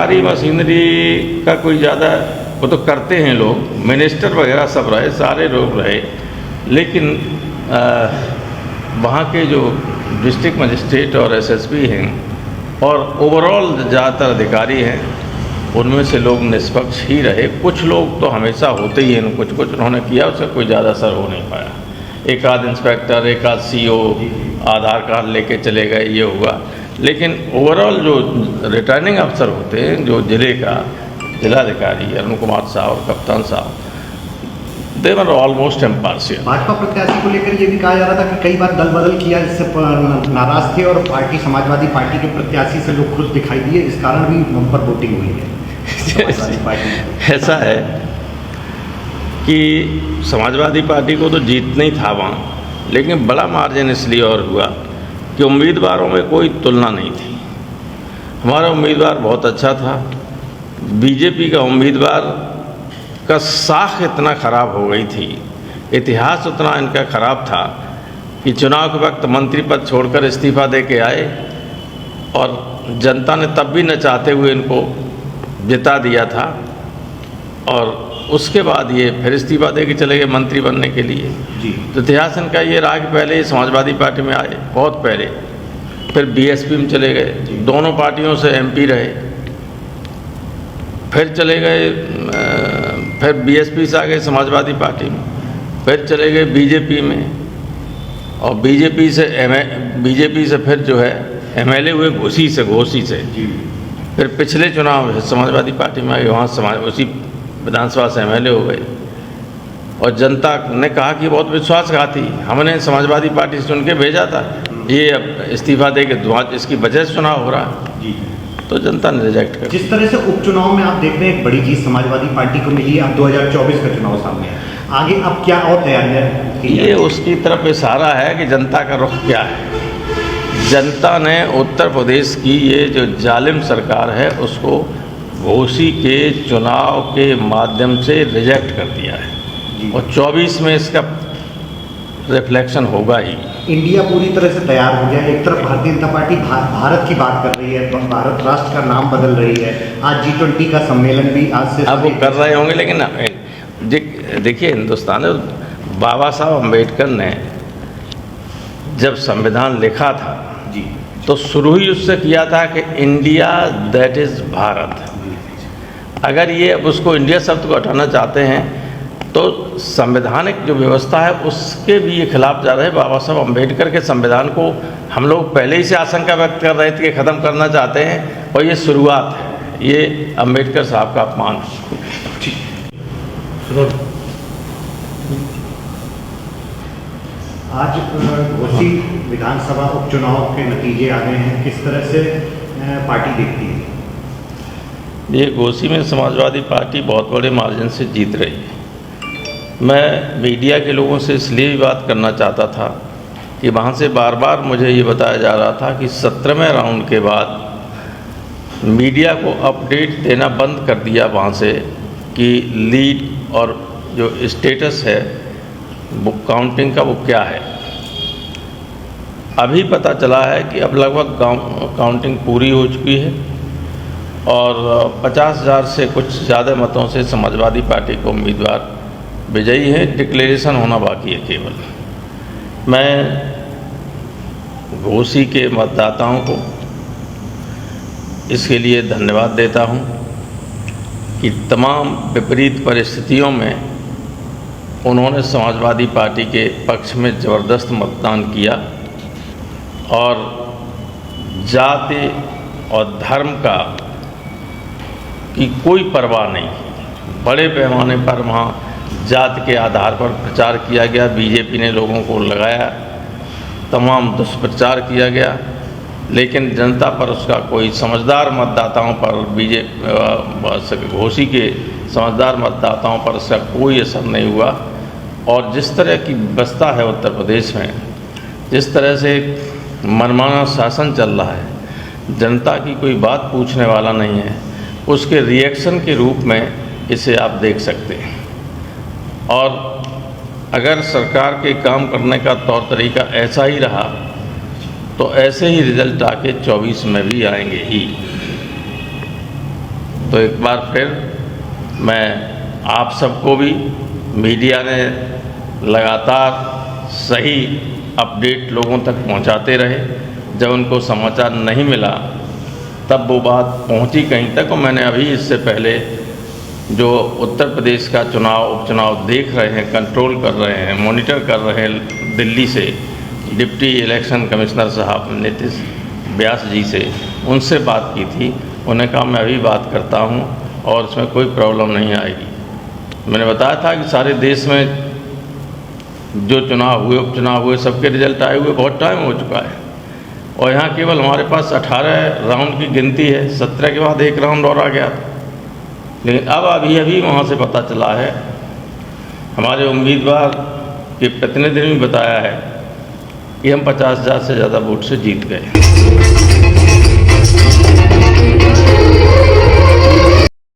सरकारी मशीनरी का कोई ज़्यादा, वो तो करते हैं लोग, मिनिस्टर वगैरह सब रहे, सारे लोग रहे, लेकिन वहाँ के जो डिस्ट्रिक्ट मजिस्ट्रेट और एसएसपी हैं और ओवरऑल ज़्यादातर अधिकारी हैं, उनमें से लोग निष्पक्ष ही रहे। कुछ लोग तो हमेशा होते ही हैं, कुछ उन्होंने किया, उसका कोई ज़्यादा असर हो नहीं पाया। एक आध इंस्पेक्टर, एक आध सीओ आधार कार्ड लेके चले गए, ये हुआ, लेकिन ओवरऑल जो रिटर्निंग अफसर होते हैं, जो जिले का जिलाधिकारी अरुण कुमार साहब और कप्तान साहब, दे वर ऑलमोस्ट इम्पार्शियल। भाजपा प्रत्याशी को लेकर ये भी कहा जा रहा था कि कई बार दल बदल किया, जिससे नाराज थे और पार्टी समाजवादी पार्टी के प्रत्याशी से लोग खुश दिखाई दिए, इस कारण भी बम्पर वोटिंग हुई है समाजवादी पार्टी। ऐसा है कि समाजवादी पार्टी को तो जीतना ही था वहाँ, लेकिन बड़ा मार्जिन इसलिए और हुआ कि उम्मीदवारों में कोई तुलना नहीं थी। हमारा उम्मीदवार बहुत अच्छा था, बीजेपी का उम्मीदवार का साख इतना ख़राब हो गई थी, इतिहास उतना इनका ख़राब था कि चुनाव के वक्त मंत्री पद छोड़कर इस्तीफ़ा दे के आए और जनता ने तब भी न चाहते हुए इनको जिता दिया था, और उसके बाद ये फिर इस्तीफ़ा दे के चले गए मंत्री बनने के लिए जी। तो इतिहास इनका ये रहा कि पहले समाजवादी पार्टी में आए, बहुत पहले, फिर बीएसपी में चले गए, दोनों पार्टियों से एमपी रहे, फिर चले गए, फिर बीएसपी से आ गए समाजवादी पार्टी में, फिर चले गए बीजेपी में, और बीजेपी से फिर जो है एमएलए हुए घोसी से, फिर पिछले चुनाव में समाजवादी पार्टी में आए, वहाँ उसी विधानसभा से एमएलए हो गए, और जनता ने कहा कि बहुत विश्वासघाती, हमने समाजवादी पार्टी से चुन के भेजा था, ये अब इस्तीफा दे के इसकी वजह से चुनाव हो रहा है जी। तो जनता ने रिजेक्ट कर। जिस तरह से उपचुनाव में आप देख रहे हैं एक बड़ी जीत समाजवादी पार्टी को मिली है, अब 2024 का चुनाव सामने है, आगे अब क्या और तैयारियां की ये उसकी तरफ इशारा है कि जनता का रुख क्या है। जनता ने उत्तर प्रदेश की ये जो जालिम सरकार है उसको घोसी के चुनाव के माध्यम से रिजेक्ट कर दिया है, और 24 में इसका रिफ्लेक्शन होगा ही। इंडिया पूरी तरह से तैयार हो गया। एक तरफ भारतीय जनता पार्टी भारत की बात कर रही है, भारत राष्ट्र का नाम बदल रही है, आज G20 का सम्मेलन भी आज से अब वो कर रहे होंगे, लेकिन देखिए हिंदुस्तान में बाबा साहब अम्बेडकर ने जब संविधान लिखा था जी, तो शुरू ही उससे किया था कि इंडिया दैट इज़ भारत। अगर ये अब उसको इंडिया शब्द को हटाना चाहते हैं तो संवैधानिक जो व्यवस्था है उसके भी ये खिलाफ जा रहे हैं। बाबा साहब अम्बेडकर के संविधान को हम लोग पहले ही से आशंका व्यक्त कर रहे थे कि ख़त्म करना चाहते हैं, और ये शुरुआत है, ये अम्बेडकर साहब का अपमान है। आज घोसी विधानसभा उपचुनाव के नतीजे आ गए हैं, किस तरह से पार्टी देखती है? ये घोसी में समाजवादी पार्टी बहुत बड़े मार्जिन से जीत रही है। मैं मीडिया के लोगों से इसलिए भी बात करना चाहता था कि वहाँ से बार बार मुझे ये बताया जा रहा था कि 17वें राउंड के बाद मीडिया को अपडेट देना बंद कर दिया वहाँ से कि लीड और जो स्टेटस है वो काउंटिंग का वो क्या है। अभी पता चला है कि अब लगभग काउंटिंग पूरी हो चुकी है और 50,000 से कुछ ज़्यादा मतों से समाजवादी पार्टी को उम्मीदवार विजयी है। डिक्लेरेशन होना बाकी है केवल। मैं घोसी के मतदाताओं को इसके लिए धन्यवाद देता हूं कि तमाम विपरीत परिस्थितियों में उन्होंने समाजवादी पार्टी के पक्ष में ज़बरदस्त मतदान किया और जाति और धर्म की कोई परवाह नहीं। बड़े पैमाने पर वहाँ जाति के आधार पर प्रचार किया गया, बीजेपी ने लोगों को लगाया, तमाम दुष्प्रचार किया गया, लेकिन जनता पर उसका कोई समझदार मतदाताओं पर घोसी के समझदार मतदाताओं पर उसका कोई असर नहीं हुआ। और जिस तरह की व्यवस्था है उत्तर प्रदेश में, जिस तरह से मनमाना शासन चल रहा है, जनता की कोई बात पूछने वाला नहीं है, उसके रिएक्शन के रूप में इसे आप देख सकते हैं। और अगर सरकार के काम करने का तौर तरीका ऐसा ही रहा तो ऐसे ही रिजल्ट आके 24 में भी आएंगे ही। तो एक बार फिर मैं आप सबको भी, मीडिया ने लगातार सही अपडेट लोगों तक पहुंचाते रहे। जब उनको समाचार नहीं मिला तब वो बात पहुंची कहीं तक, और मैंने अभी इससे पहले जो उत्तर प्रदेश का उपचुनाव देख रहे हैं, कंट्रोल कर रहे हैं, मॉनिटर कर रहे हैं दिल्ली से, डिप्टी इलेक्शन कमिश्नर साहब नीतीश व्यास जी से, उनसे बात की थी। उन्हें कहा मैं अभी बात करता हूं और इसमें कोई प्रॉब्लम नहीं आएगी। मैंने बताया था कि सारे देश में जो चुनाव हुए, उपचुनाव हुए, सबके रिजल्ट आए हुए बहुत टाइम हो चुका है, और यहाँ केवल हमारे पास 18 राउंड की गिनती है। 17 के बाद एक राउंड और आ गया था, लेकिन अब अभी वहाँ से पता चला है, हमारे उम्मीदवार के प्रतिनिधि ने बताया है कि हम 50,000 से ज़्यादा वोट से जीत गए।